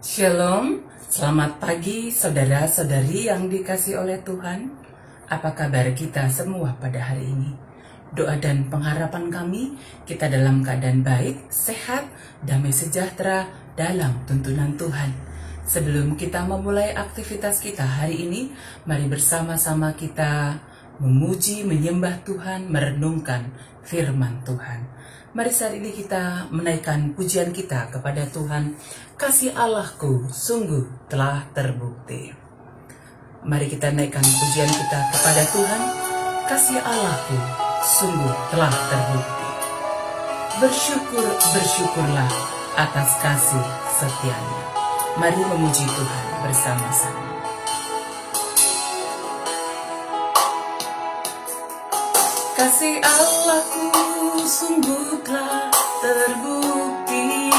Shalom, selamat pagi saudara-saudari yang dikasih oleh Tuhan. Apa kabar kita semua pada hari ini? Doa dan pengharapan kami, kita dalam keadaan baik, sehat, damai sejahtera dalam tuntunan Tuhan. Sebelum kita memulai aktivitas kita hari ini, mari bersama-sama kita memuji, menyembah Tuhan, merenungkan firman Tuhan. Mari saat ini kita menaikkan pujian kita kepada Tuhan. Kasih Allahku sungguh telah terbukti. Mari kita naikkan pujian kita kepada Tuhan. Kasih Allahku sungguh telah terbukti. Bersyukurlah atas kasih setianya. Mari memuji Tuhan bersama-sama. Kasih Allahku sungguh telah terbukti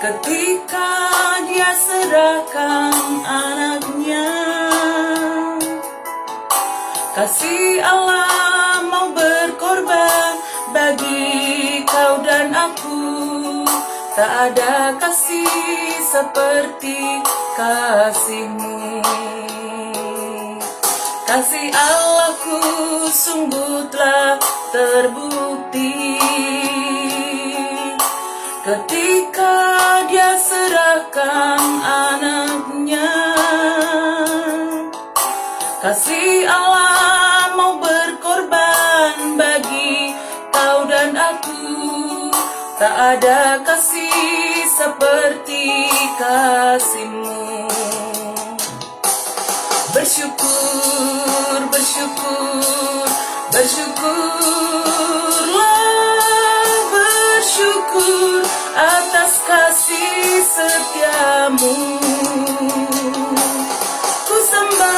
ketika Dia serahkan anaknya. Kasih Allah mau berkorban bagi kau dan aku. Tak ada kasih seperti kasih-Mu. Kasih Allahku sungguh telah terbukti ketika Dia serahkan anaknya. Kasih Allah mau berkorban bagi kau dan aku. Tak ada kasih seperti kasih-Mu. Bersyukur atas kasih setiamu. Ku sembah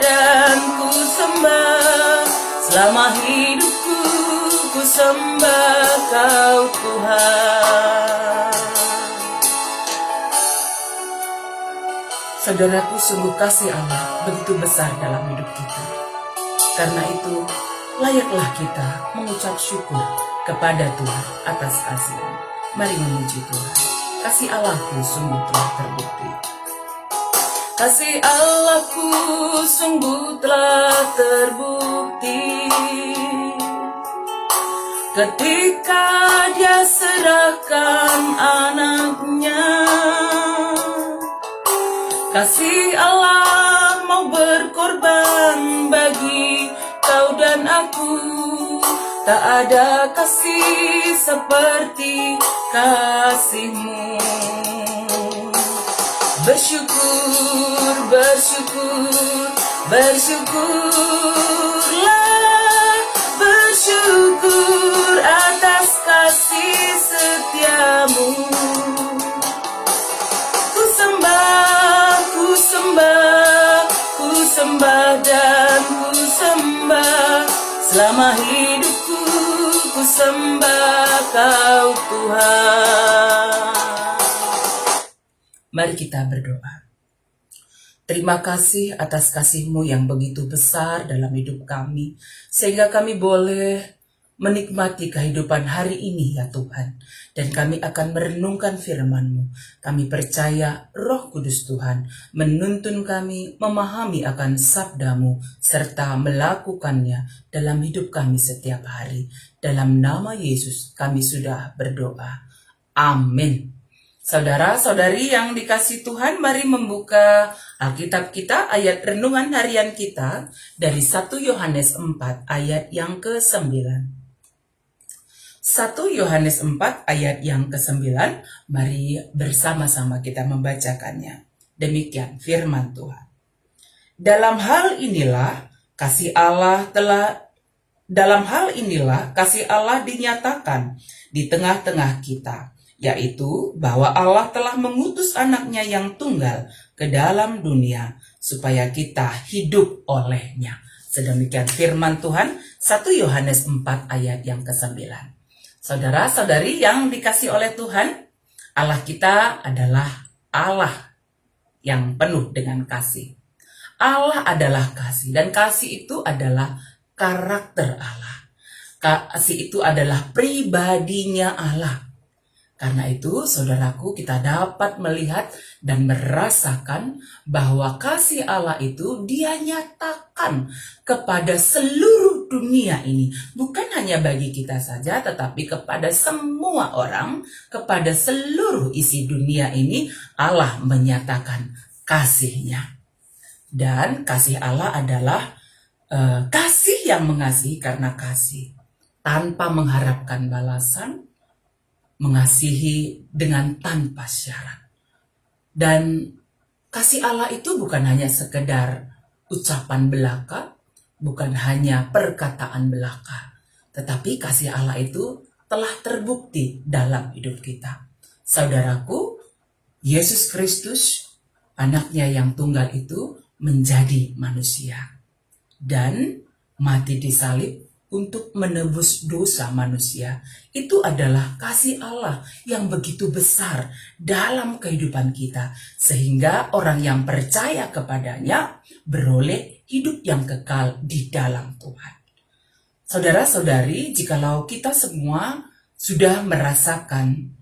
dan ku sembah. Selama hidupku ku sembah kau Tuhan. Saudaraku, sungguh kasih Allah begitu besar dalam hidup kita. Karena itu, layaklah kita mengucap syukur kepada Tuhan atas kasih-Nya. Mari memuji Tuhan. Kasih Allahku sungguh telah terbukti. Kasih Allahku sungguh telah terbukti ketika Dia serahkan anaknya. Kasih Allah mau berkorban bagi kau dan aku. Tak ada kasih seperti kasih-Mu. Bersyukur atas kasih setiamu. Ku sembah dan ku sembah. Selama hidupku ku sembah kau Tuhan. Mari kita berdoa. Terima kasih atas kasih-Mu yang begitu besar dalam hidup kami, sehingga kami boleh menikmati kehidupan hari ini ya Tuhan. Dan kami akan merenungkan firman-Mu. Kami percaya Roh Kudus Tuhan menuntun kami memahami akan sabda-Mu serta melakukannya dalam hidup kami setiap hari. Dalam nama Yesus kami sudah berdoa. Amin. Saudara-saudari yang dikasihi Tuhan, mari membuka Alkitab kita, ayat renungan harian kita dari 1 Yohanes 4 ayat yang ke-9. 1 Yohanes 4 ayat yang ke-9, mari bersama-sama kita membacakannya. Demikian firman Tuhan. Dalam hal inilah kasih Allah dinyatakan di tengah-tengah kita, yaitu bahwa Allah telah mengutus anaknya yang tunggal ke dalam dunia supaya kita hidup olehnya. Sedemikian firman Tuhan, 1 Yohanes 4 ayat yang ke-9. Saudara-saudari yang dikasih oleh Tuhan, Allah kita adalah Allah yang penuh dengan kasih. Allah adalah kasih, dan kasih itu adalah karakter Allah. Kasih itu adalah pribadinya Allah. Karena itu, saudaraku, kita dapat melihat dan merasakan bahwa kasih Allah itu Dia nyatakan kepada seluruh dunia ini. Bukan hanya bagi kita saja, tetapi kepada semua orang, kepada seluruh isi dunia ini, Allah menyatakan kasih-Nya. Dan kasih Allah adalah kasih yang mengasihi karena kasih. Tanpa mengharapkan balasan, mengasihi dengan tanpa syarat. Dan kasih Allah itu bukan hanya sekedar ucapan belaka, bukan hanya perkataan belaka, tetapi kasih Allah itu telah terbukti dalam hidup kita. Saudaraku, Yesus Kristus, anaknya yang tunggal itu menjadi manusia dan mati di salib untuk menebus dosa manusia. Itu adalah kasih Allah yang begitu besar dalam kehidupan kita, sehingga orang yang percaya kepadanya beroleh hidup yang kekal di dalam Tuhan. Saudara-saudari, jikalau kita semua sudah merasakan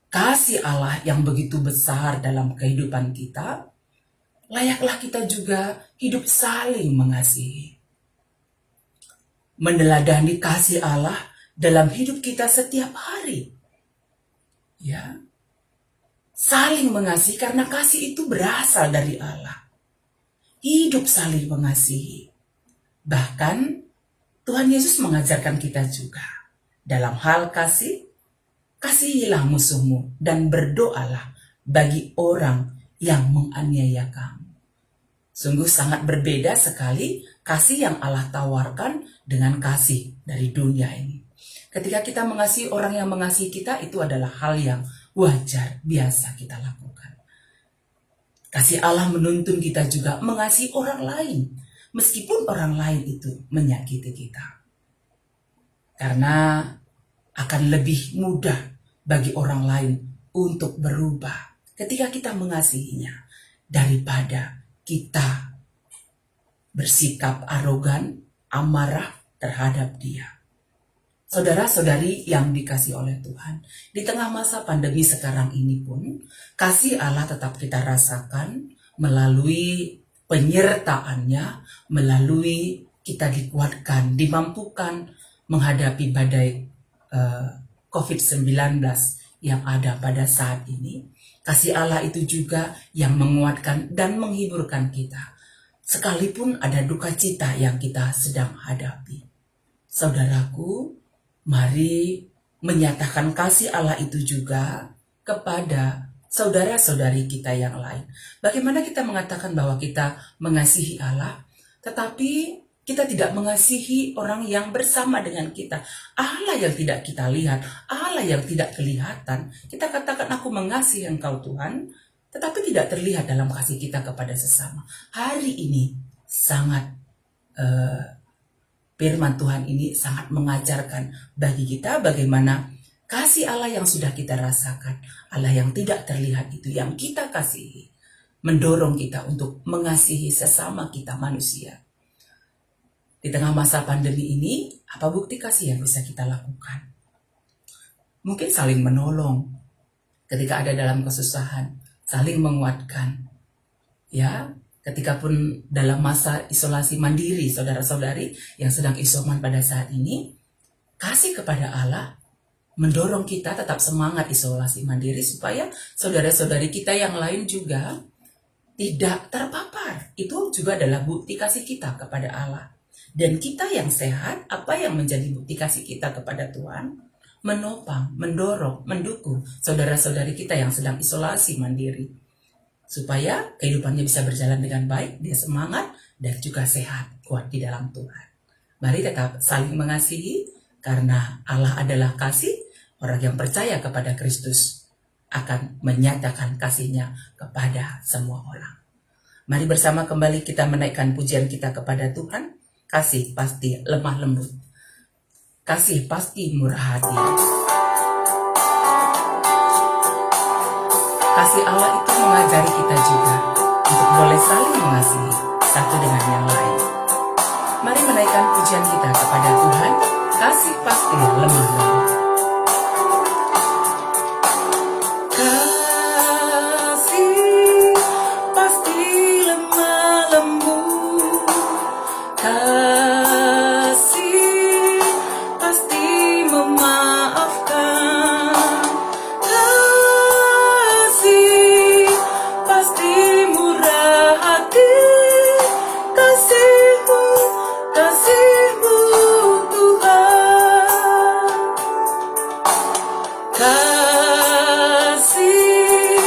kasih Allah yang begitu besar dalam kehidupan kita, layaklah kita juga hidup saling mengasihi. Meneladani kasih Allah dalam hidup kita setiap hari. Ya. Saling mengasihi karena kasih itu berasal dari Allah. Hidup saling mengasihi. Bahkan Tuhan Yesus mengajarkan kita juga dalam hal kasih, kasihilah musuhmu dan berdoalah bagi orang yang menganiaya kamu. Sungguh sangat berbeda sekali kasih yang Allah tawarkan dengan kasih dari dunia ini. Ketika kita mengasihi orang yang mengasihi kita, itu adalah hal yang wajar, biasa kita lakukan. Kasih Allah menuntun kita juga mengasihi orang lain, meskipun orang lain itu menyakiti kita. Karena akan lebih mudah bagi orang lain untuk berubah ketika kita mengasihinya daripada kita bersikap arogan, amarah terhadap dia. Saudara-saudari yang dikasihi oleh Tuhan, di tengah masa pandemi sekarang ini pun, kasih Allah tetap kita rasakan melalui penyertaannya, melalui kita dikuatkan, dimampukan menghadapi badai COVID-19 yang ada pada saat ini. Kasih Allah itu juga yang menguatkan dan menghiburkan kita, sekalipun ada duka cita yang kita sedang hadapi. Saudaraku, mari menyatakan kasih Allah itu juga kepada saudara-saudari kita yang lain. Bagaimana kita mengatakan bahwa kita mengasihi Allah, tetapi kita tidak mengasihi orang yang bersama dengan kita. Allah yang tidak kita lihat, Allah yang tidak kelihatan. Kita katakan aku mengasihi Engkau Tuhan, tetapi tidak terlihat dalam kasih kita kepada sesama. Hari ini sangat firman Tuhan ini sangat mengajarkan bagi kita bagaimana kasih Allah yang sudah kita rasakan, Allah yang tidak terlihat itu yang kita kasihi, mendorong kita untuk mengasihi sesama kita manusia. Di tengah masa pandemi ini, apa bukti kasih yang bisa kita lakukan? Mungkin saling menolong ketika ada dalam kesusahan, saling menguatkan. Ya, ketika pun dalam masa isolasi mandiri, saudara-saudari yang sedang isoman pada saat ini, kasih kepada Allah mendorong kita tetap semangat isolasi mandiri supaya saudara-saudari kita yang lain juga tidak terpapar. Itu juga adalah bukti kasih kita kepada Allah. Dan kita yang sehat, apa yang menjadi bukti kasih kita kepada Tuhan? Menopang, mendorong, mendukung saudara-saudari kita yang sedang isolasi mandiri. Supaya kehidupannya bisa berjalan dengan baik, dia semangat dan juga sehat, kuat di dalam Tuhan. Mari tetap saling mengasihi, karena Allah adalah kasih. Orang yang percaya kepada Kristus akan menyatakan kasih-Nya kepada semua orang. Mari bersama kembali kita menaikkan pujian kita kepada Tuhan. Kasih pasti lemah lembut. Kasih pasti murah hati. Kasih Allah itu mengajari kita juga untuk boleh saling mengasihi satu dengan yang lain. Mari menaikkan pujian kita kepada Tuhan. Kasih pasti lemah lembut. Kasih pasti lemah lembut. Kasih pasti memaafkan. Kasih pasti murah hati. Kasih-Mu, kasih-Mu Tuhan. Kasih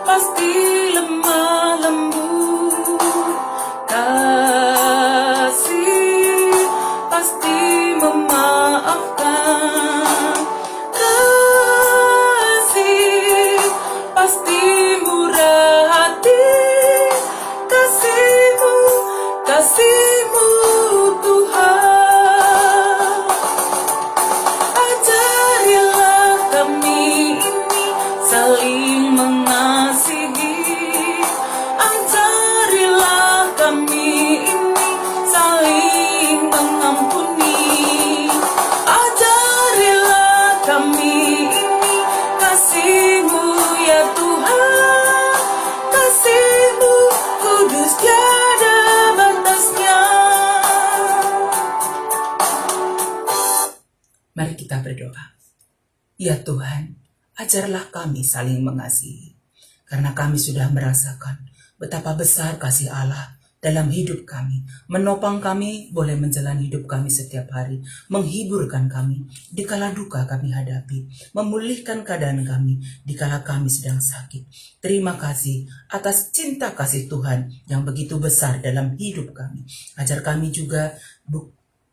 pasti lemah lembut. Kasih pasti memaafkan. Kasih pasti murah hati. Kasih-Mu, kasih-Mu Tuhan. Ajarilah kami ini saling mengasihi. Ajarilah kami ini saling mengampuni. Ajarilah kami ini kasih-Mu ya Tuhan. Kasih-Mu kudus tiada batasnya. Mari kita berdoa. Ya Tuhan, ajarlah kami saling mengasihi, karena kami sudah merasakan betapa besar kasih Allah dalam hidup kami, menopang kami boleh menjalani hidup kami setiap hari, menghiburkan kami dikala duka kami hadapi, memulihkan keadaan kami dikala kami sedang sakit. Terima kasih atas cinta kasih Tuhan yang begitu besar dalam hidup kami. Ajar kami juga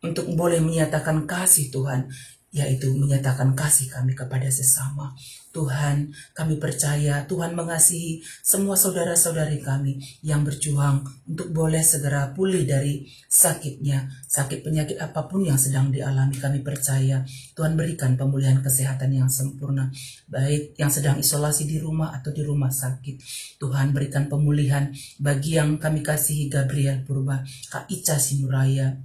untuk boleh menyatakan kasih Tuhan, yaitu menyatakan kasih kami kepada sesama. Tuhan, kami percaya Tuhan mengasihi semua saudara-saudari kami yang berjuang untuk boleh segera pulih dari sakitnya, sakit penyakit apapun yang sedang dialami. Kami percaya Tuhan berikan pemulihan kesehatan yang sempurna, baik yang sedang isolasi di rumah atau di rumah sakit. Tuhan berikan pemulihan bagi yang kami kasihi Gabriel Purba, Kak Ica Sinuraya,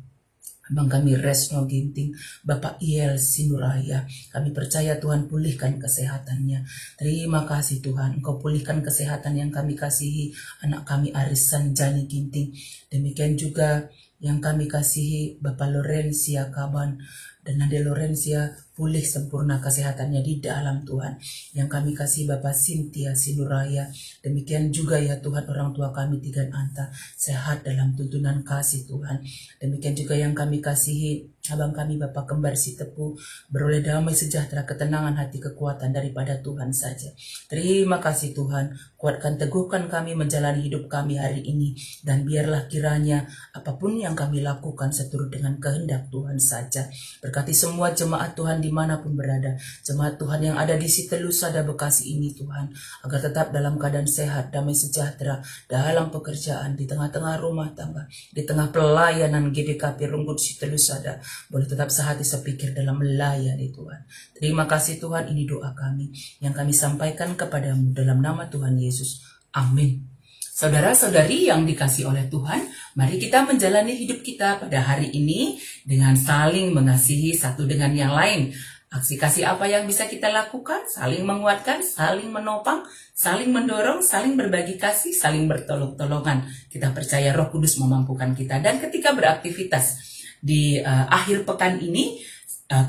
Abang kami Resno Ginting, Bapak Iel Sinuraya. Kami percaya Tuhan pulihkan kesehatannya. Terima kasih Tuhan, Engkau pulihkan kesehatan yang kami kasihi anak kami Arisan Jani Ginting. Demikian juga yang kami kasihi Bapak Lorencia Kaban dan Nade Lorencia, pulih sempurna kesehatannya di dalam Tuhan. Yang kami kasih Bapak Cynthia Sinuraya. Demikian juga ya Tuhan orang tua kami Tigan Anta, sehat dalam tuntunan kasih Tuhan. Demikian juga yang kami kasihi abang kami Bapak Kembar Sitepu, beroleh damai sejahtera, ketenangan hati, kekuatan daripada Tuhan saja. Terima kasih Tuhan, kuatkan teguhkan kami menjalani hidup kami hari ini, dan biarlah kiranya apapun yang kami lakukan seturut dengan kehendak Tuhan saja. Berkati semua jemaat Tuhan dimanapun berada, jemaat Tuhan yang ada di Sitelusada Bekasi ini Tuhan, agar tetap dalam keadaan sehat, damai sejahtera, dalam pekerjaan, di tengah-tengah rumah tangga, di tengah pelayanan GDKP Rungkut Sitelusada, boleh tetap sehati sepikir dalam melayani Tuhan. Terima kasih Tuhan, ini doa kami yang kami sampaikan kepadamu dalam nama Tuhan Yesus. Amin. Saudara-saudari yang dikasih oleh Tuhan, mari kita menjalani hidup kita pada hari ini dengan saling mengasihi satu dengan yang lain. Aksi kasih apa yang bisa kita lakukan? Saling menguatkan, saling menopang, saling mendorong, saling berbagi kasih, saling bertolong-tolongan. Kita percaya Roh Kudus memampukan kita. Dan ketika beraktivitas di akhir pekan ini,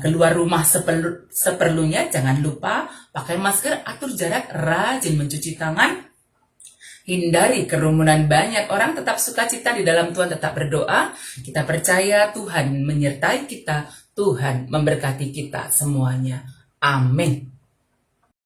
keluar rumah seperlunya, jangan lupa pakai masker, atur jarak, rajin mencuci tangan, hindari kerumunan banyak orang, tetap sukacita di dalam Tuhan, tetap berdoa. Kita percaya Tuhan menyertai kita, Tuhan memberkati kita semuanya. Amin.